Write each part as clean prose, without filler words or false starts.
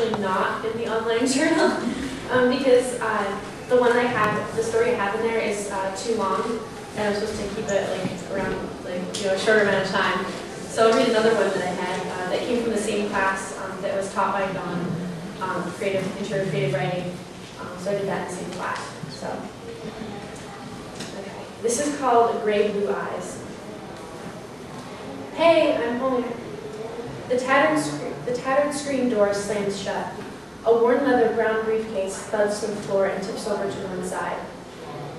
actually not in the online journal because the one I have, the story I have in there is too long, and I'm supposed to keep it like around a short amount of time. So I'll read another one that I had that came from the same class that was taught by Dawn, Intro to Creative Writing. So I did that in the same class. So, okay, this is called Gray-BlueEyes. Hey, I'm home. The tattered screen door slams shut. A worn leather brown briefcase thuds to the floor and tips over to one side.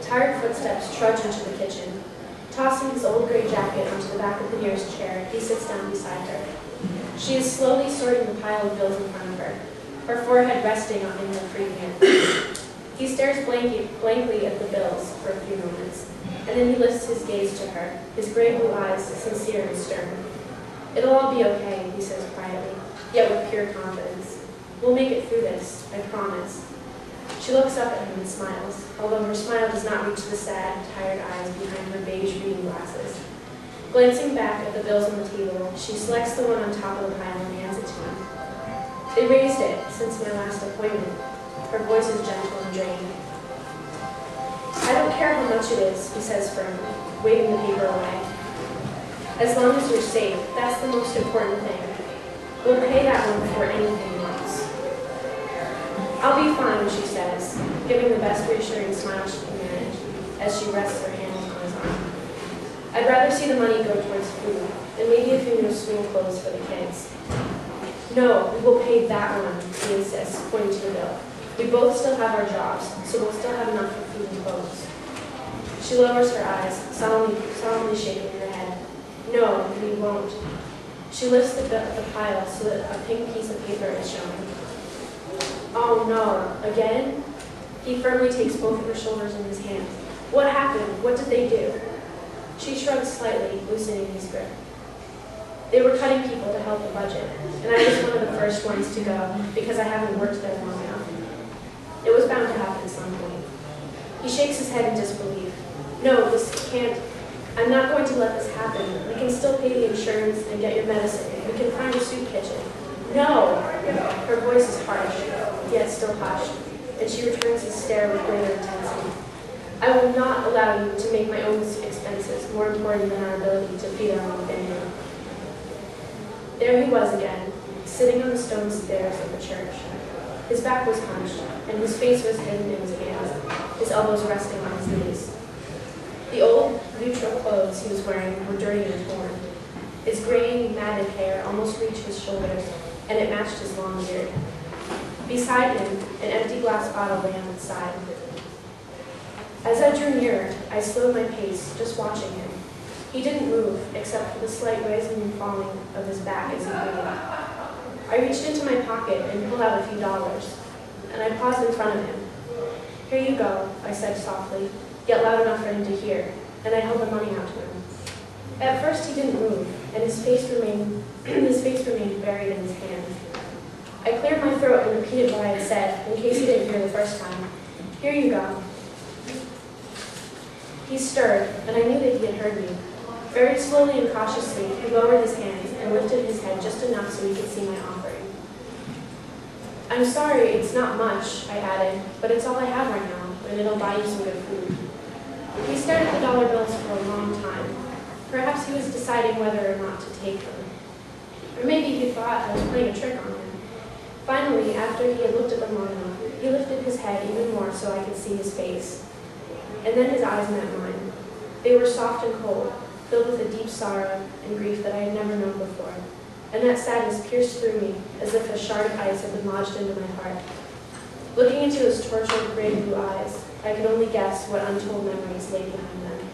Tired footsteps trudge into the kitchen. Tossing his old gray jacket onto the back of the nearest chair, he sits down beside her. She is slowly sorting the pile of bills in front of her, her forehead resting on her free hand. He stares blankly at the bills for a few moments, and then he lifts his gaze to her, his gray-blue eyes sincere and stern. It'll all be okay, he says quietly, yet with pure confidence. We'll make it through this, I promise. She looks up at him and smiles, although her smile does not reach the sad, tired eyes behind her beige reading glasses. Glancing back at the bills on the table, she selects the one on top of the pile and hands it to him. They raised it since my last appointment. Her voice is gentle and drained. I don't care how much it is, he says firmly, waving the paper away. As long as you're safe, that's the most important thing. We'll pay that one before anything else. I'll be fine, she says, giving the best reassuring smile she can manage as she rests her hand on his arm. I'd rather see the money go towards food, and maybe a few new school clothes for the kids. No, we will pay that one, he insists, pointing to the bill. We both still have our jobs, so we'll still have enough for food and clothes. She lowers her eyes, solemnly shaking her head. No, we won't. She lifts the pile so that a pink piece of paper is shown. Oh no, again? He firmly takes both of her shoulders in his hands. What happened? What did they do? She shrugs slightly, loosening his grip. They were cutting people to help the budget, and I was one of the first ones to go because I haven't worked there long enough. It was bound to happen at some point. He shakes his head in disbelief. No, this can't. I'm not going to let this happen. We can still pay the insurance and get your medicine. We can find a soup kitchen. No! Her voice is harsh, yet still hushed, and she returns his stare with greater intensity. I will not allow you to make my own expenses more important than our ability to feed our own family. There he was again, sitting on the stone stairs of the church. His back was hunched, and his face was hidden in his hands, his elbows resting on his knees. The old, neutral clothes he was wearing were dirty and torn. His graying, matted hair almost reached his shoulders, and it matched his long beard. Beside him, an empty glass bottle lay on its side. As I drew nearer, I slowed my pace, just watching him. He didn't move, except for the slight rising and falling of his back as he breathed. I reached into my pocket and pulled out a few dollars, and I paused in front of him. Here you go, I said softly, yet loud enough for him to hear, and I held the money out to him. At first he didn't move, and his face remained buried in his hand. I cleared my throat and repeated what I had said, in case he didn't hear the first time. Here you go. He stirred, and I knew that he had heard me. Very slowly and cautiously, he lowered his hands and lifted his head just enough so he could see my offering. I'm sorry, it's not much, I added, but it's all I have right now, and it'll buy you some good food. He stared at the dollar bills for a long time. Perhaps he was deciding whether or not to take them. Or maybe he thought I was playing a trick on him. Finally, after he had looked at them long enough, he lifted his head even more so I could see his face. And then his eyes met mine. They were soft and cold, filled with a deep sorrow and grief that I had never known before. And that sadness pierced through me as if a shard of ice had been lodged into my heart. Looking into his tortured gray blue eyes, I could only guess what untold memories lay behind them.